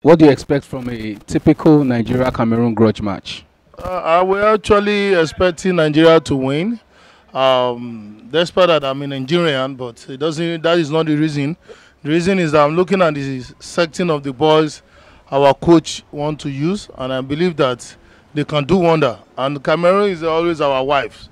What do you expect from a typical Nigeria-Cameroon grudge match? We're actually expecting Nigeria to win. Despite that I'm a Nigerian, but it doesn't. That is not the reason. The reason is that I'm looking at the setting of the boys our coach want to use, and I believe that they can do wonder. And Cameroon is always our wives.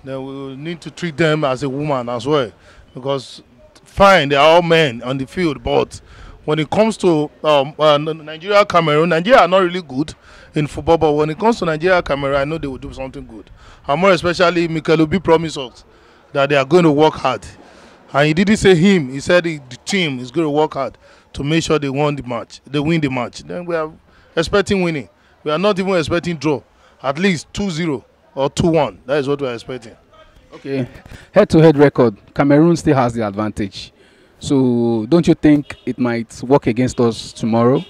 Then we will need to treat them as a woman as well, because fine, they are all men on the field, but when it comes to Nigeria, Cameroon, Nigeria are not really good in football, but when it comes to Nigeria, Cameroon, I know they will do something good. And more especially, Mikel Obi promised us that they are going to work hard. And he didn't say him, he said the team is going to work hard to make sure they win the match. They win the match. Then we are expecting winning. We are not even expecting draw. At least 2-0 or 2-1. That is what we are expecting. Okay, head-to-head record, Cameroon still has the advantage. So don't you think it might work against us tomorrow?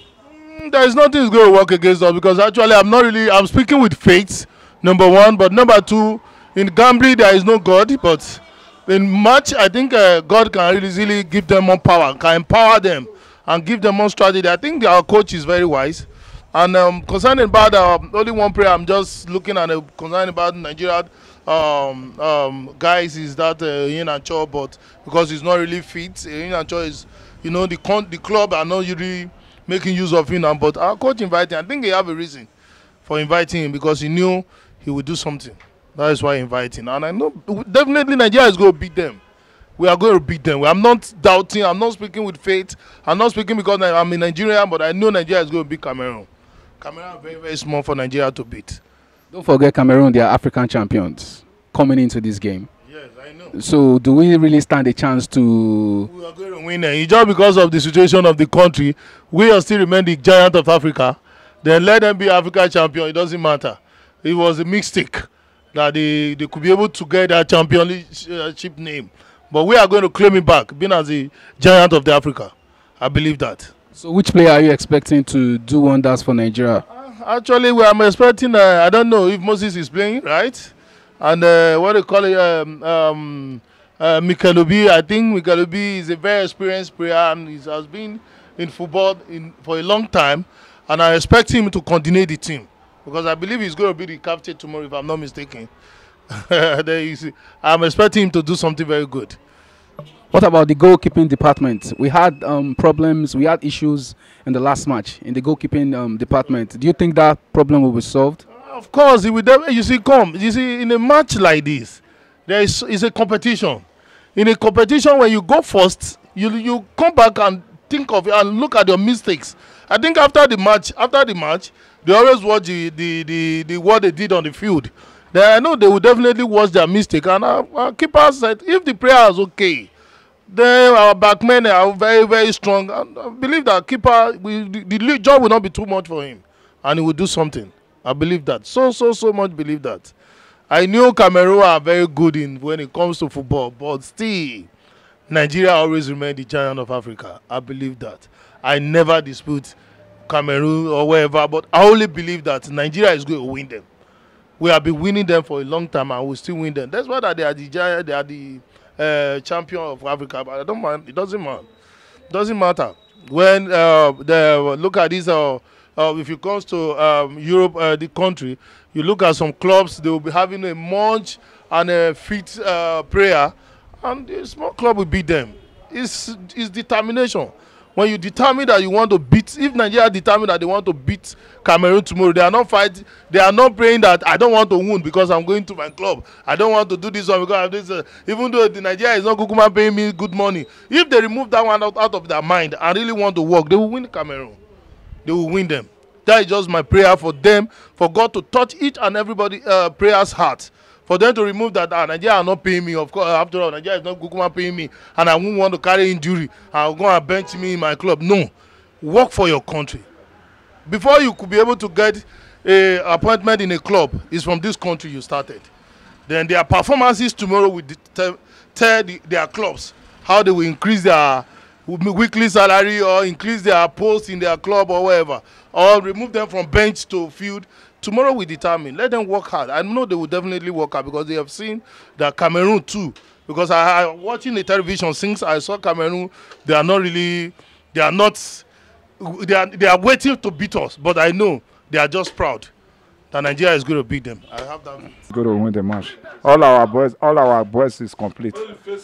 There is nothing is going to work against us, because actually I'm speaking with faith, number one, but number two, in gambling there is no God, but in match I think God can really give them more power, can empower them and give them more strategy. I think our coach is very wise. And concerning about only one prayer, I'm just looking at concerning about Nigeria guys, is that Ian Cho, but because he's not really fit, Ian Cho is, the club are not really making use of him now. But our coach invited him. I think he have a reason for inviting him, because he knew he would do something. That is why he invited him. And I know definitely Nigeria is going to beat them. We are going to beat them. I'm not doubting. I'm not speaking with faith. I'm not speaking because I'm a Nigerian, but I know Nigeria is going to beat Cameroon. Cameroon are very, very small for Nigeria to beat. Don't forget Cameroon, they are African champions coming into this game. Yes, I know. So do we really stand a chance to... We are going to win. It's just because of the situation of the country, we are still remain the giant of Africa. Then let them be African champion. It doesn't matter. It was a mistake that they could be able to get that championship name. But we are going to claim it back, being as the giant of the Africa. I believe that. So which player are you expecting to do wonders for Nigeria? Actually, I'm expecting, I don't know if Moses is playing, right? And what they call it, Mikel Obi. I think Mikel Obi is a very experienced player, and he has been in football for a long time. And I expect him to continue the team, because I believe he's going to be the captain tomorrow, if I'm not mistaken. I'm expecting him to do something very good. What about the goalkeeping department? We had problems, we had issues in the last match in the goalkeeping department. Do you think that problem will be solved? Of course, it will. You see, in a match like this, it's a competition. In a competition, when you go first, you come back and think of it and look at your mistakes. I think after the match, they always watch the what they did on the field. Then I know they will definitely watch their mistake. And our keeper said, if the player is okay, then our backmen are very, very strong. And I believe that keeper, the job will not be too much for him, and he will do something. I believe that. So much believe that. I knew Cameroon are very good when it comes to football, but still, Nigeria always remain the giant of Africa. I believe that. I never dispute Cameroon or wherever, but I only believe that Nigeria is going to win them. We have been winning them for a long time, and we still win them. That's why they are the giant. They are the champion of Africa. But I don't mind. It doesn't matter. It doesn't matter. When look at this, if it comes to Europe, the country, you look at some clubs. They will be having a munch and a fit player, and the small club will beat them. It's determination. When you determine that you want to beat, if Nigeria determine that they want to beat Cameroon tomorrow, they are not fighting. They are not praying that I don't want to win because I'm going to my club. I don't want to do this one because I have this. Even though the Nigeria is not Kukuma paying me good money, if they remove that one out of their mind and really want to work, they will win Cameroon. They will win them. That is just my prayer for them, for God to touch each and everybody prayer's heart. For them to remove that, Nigeria are not paying me. Of course, after all, Nigeria is not Kukuma paying me, and I won't want to carry injury. I'll go and bench me in my club. No, work for your country. Before you could be able to get an appointment in a club, it's from this country you started. Then their performances tomorrow will tell their clubs how they will increase their weekly salary or increase their post in their club or whatever, or remove them from bench to field. Tomorrow we determine. Let them work hard. I know they will definitely work hard, because they have seen that Cameroon too. Because I watching the television since I saw Cameroon, they are not they are waiting to beat us, but I know they are just proud that Nigeria is going to beat them. I have that. Going to win the match. All our boys is complete. Do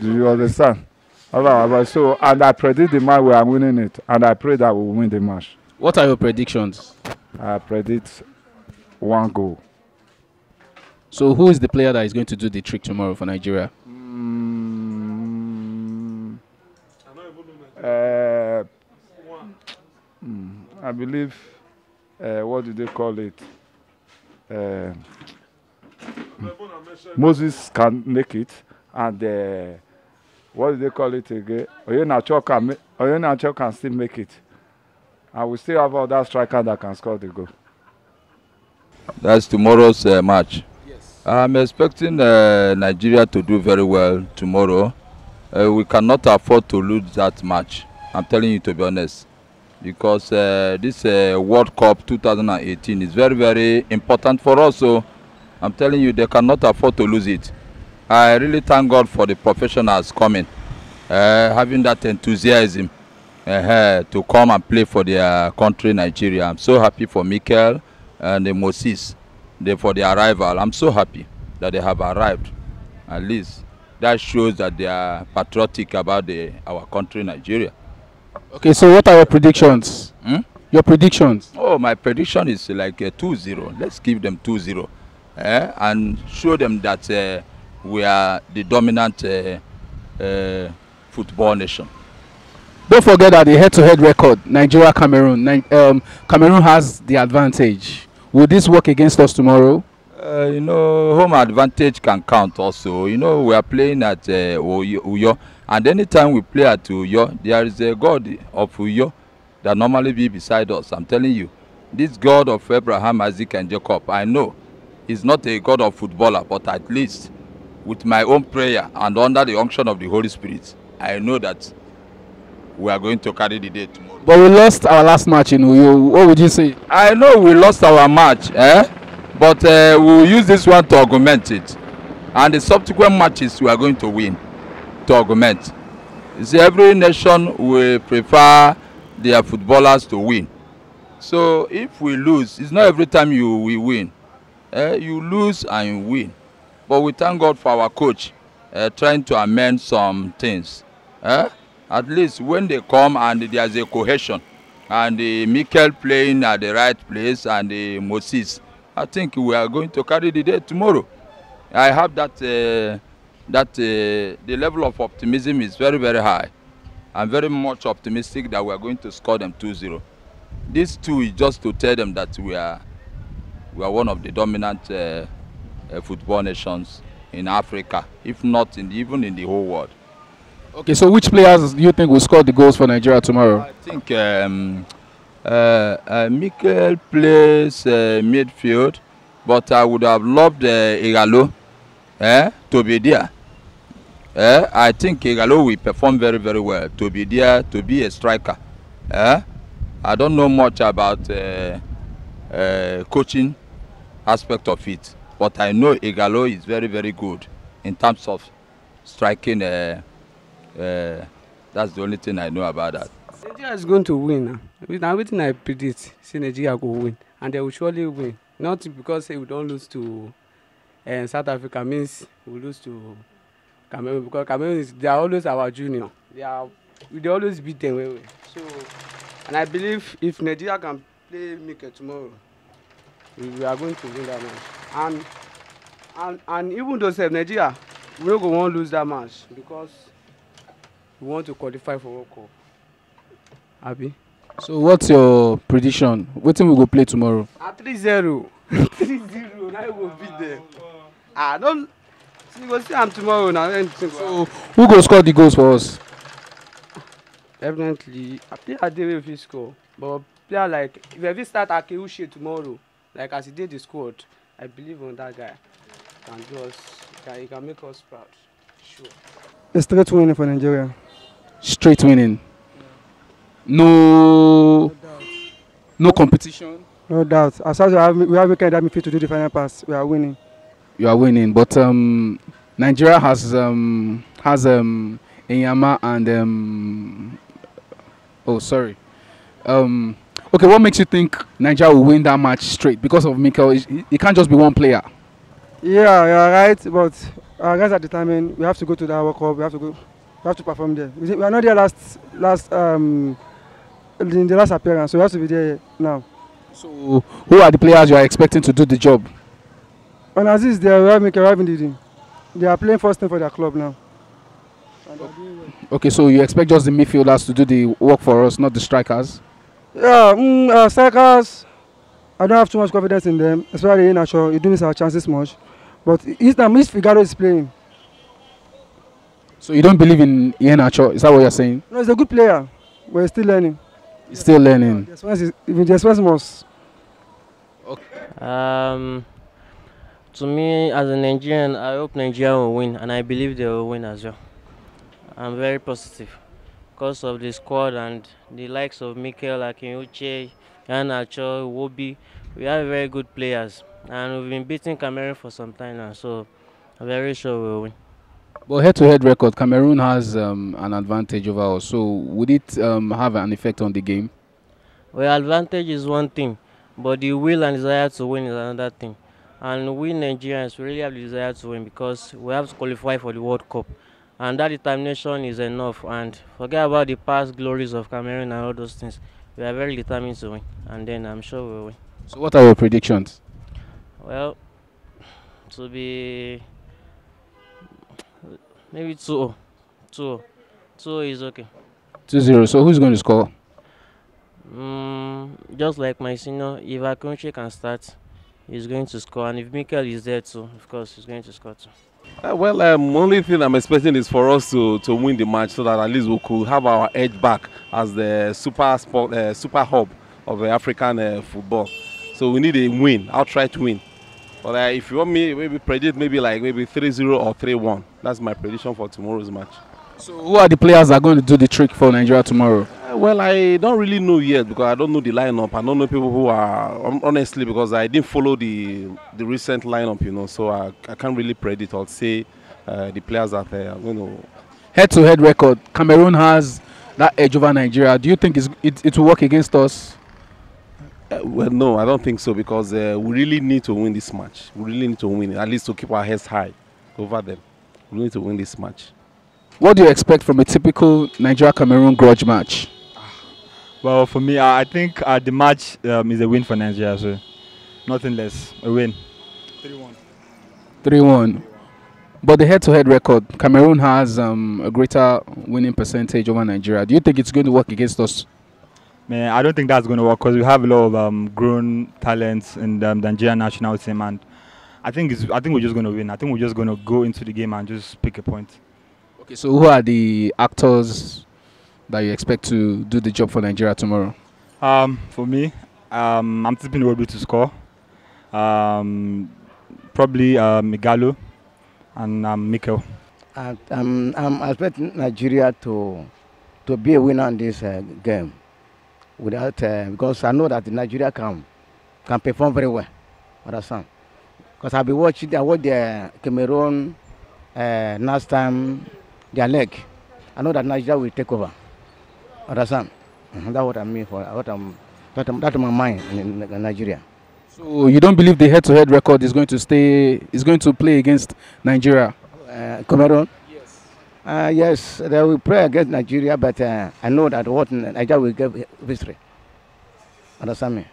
you understand? All our boys. So, and I predict the match we are winning it, and I pray that we will win the match. What are your predictions? I predict 1 goal. So who is the player that is going to do the trick tomorrow for Nigeria? I believe, what do they call it? Moses can make it, and what do they call it again? Oyenacho can still make it. And we still have other striker that can score the goal. That's tomorrow's match. Yes. I'm expecting Nigeria to do very well tomorrow. We cannot afford to lose that match. I'm telling you, to be honest, because this World Cup 2018 is very, very important for us. So I'm telling you, they cannot afford to lose it. I really thank God for the professionals coming, having that enthusiasm to come and play for their country, Nigeria. I'm so happy for Mikel and Moses for their arrival. I'm so happy that they have arrived. At least that shows that they are patriotic about our country, Nigeria. Okay, so what are your predictions? Your predictions? Oh, my prediction is like 2-0. Let's give them 2-0 and show them that we are the dominant football nation. Don't forget that the head-to-head record, Nigeria-Cameroon, Cameroon has the advantage. Will this work against us tomorrow? You know, home advantage can count also. You know, we are playing at Uyo, and anytime we play at Uyo, there is a God of Uyo that normally be beside us. I'm telling you, this God of Abraham, Isaac, and Jacob, I know he's not a God of footballer, but at least with my own prayer and under the unction of the Holy Spirit, I know that we are going to carry the day tomorrow. But we lost our last match in Uyo. What would you say? I know we lost our match, but we will use this one to augment it. And the subsequent matches we are going to win to augment. You see, every nation will prefer their footballers to win. So if we lose, it's not every time we win. You lose and you win. But we thank God for our coach trying to amend some things. At least when they come and there's a cohesion, and the Mikel playing at the right place and the Moses, I think we are going to carry the day tomorrow. I have that the level of optimism is very, very high. I'm very much optimistic that we are going to score them 2-0. This 2 is just to tell them that we are one of the dominant football nations in Africa, if not even in the whole world. Okay, so which players do you think will score the goals for Nigeria tomorrow? I think Mikel plays midfield, but I would have loved Igalo to be there. I think Igalo will perform very, very well to be there, to be a striker. I don't know much about coaching aspect of it, but I know Igalo is very, very good in terms of striking. That's the only thing I know about that. Nigeria is going to win. Now, everything I predict, say Nigeria will win, and they will surely win. Not because we don't lose to South Africa means we lose to Cameroon, because Cameroon they are always our junior. They always beat them. So, and I believe if Nigeria can play Mikel tomorrow, we are going to win that match. And even though Nigeria, we don't want to lose that match because we want to qualify for World Cup. Abi? So what's your prediction? What team we go play tomorrow? 3-0. 3-0. Now we will beat them. Don't. See, go see them tomorrow now. So who go score the goals for us? Definitely. I play a day if he score. But player like if we start Akeuche tomorrow, like as he did the squad, I believe on that guy. He can make us proud. Sure. A straight winning for Nigeria. Straight winning. No competition. No doubt. As far as we have weekend that midfield to do the final pass, we are winning. You are winning, but Nigeria has Enyama and Okay, what makes you think Nigeria will win that match straight? Because of Mikel, it can't just be one player. Yeah, you are right, but our guys are determined. We have to go to that World Cup. We have to perform there. We are not there in the last appearance, so we have to be there now. So, who are the players you are expecting to do the job? And Aziz, they are Mikel, they are playing first team for their club now. Okay, so you expect just the midfielders to do the work for us, not the strikers? Yeah, strikers, I don't have too much confidence in them, especially in Nacho. You do miss our chances much. But each time Figaro is playing. So you don't believe in Iheanacho? Is that what you're saying? No, he's a good player. But he's still learning. He's still learning. Even the expense must. To me, as a Nigerian, I hope Nigeria will win, and I believe they will win as well. I'm very positive because of the squad and the likes of Mikel, Akinwuche, Iheanacho, Iwobi. We have very good players, and we've been beating Cameroon for some time now, so I'm very sure we'll win. But head-to-head record, Cameroon has an advantage over us. So would it have an effect on the game? Well, advantage is one thing, but the will and desire to win is another thing. And we Nigerians really have the desire to win because we have to qualify for the World Cup. And that determination is enough. And forget about the past glories of Cameroon and all those things. We are very determined to win. And then I'm sure we'll win. So what are your predictions? Well, to be maybe 2-0. 2-0. 2-0 is okay. 2-0. So who's going to score? Just like my senior, if Akinwuche can start, he's going to score. And if Mikel is there too, of course, he's going to score too. Only thing I'm expecting is for us to win the match so that at least we could have our edge back as the super hub of African football. So we need a win, outright win. But if you want me, maybe predict maybe 3-0 or 3-1. That's my prediction for tomorrow's match. So who are the players that are going to do the trick for Nigeria tomorrow? I don't really know yet because I don't know the lineup. I don't know people who are, honestly, because I didn't follow the recent lineup, so I can't really predict or say the players that are going to. Head-to-head record, Cameroon has that edge over Nigeria. Do you think it will work against us? Well, no, I don't think so because we really need to win this match. We really need to win it, at least to keep our heads high over them. We need to win this match. What do you expect from a typical Nigeria-Cameroon grudge match? Well, for me, I think the match is a win for Nigeria, so nothing less, a win. 3-1. 3-1. But the head-to-head record, Cameroon has a greater winning percentage over Nigeria. Do you think it's going to work against us? Man, I don't think that's going to work because we have a lot of grown talents in the Nigerian national team, and I think we're just going to win. I think we're just going to go into the game and just pick a point. Okay, so who are the actors that you expect to do the job for Nigeria tomorrow? For me, I'm tipping Iwobi to score. Probably Migalo and Mikel. I'm expecting Nigeria to be a winner in this game. Without because I know that Nigeria can perform very well. Understand? Because I've been watching. I watched the Cameroon last time their leg. I know that Nigeria will take over. Understand? That's what I mean for that's my mind in Nigeria. So you don't believe the head-to-head record is going to play against Nigeria? Cameroon? Yes. Yes, they will play against Nigeria, but I know that what Nigeria will give history. Understand me?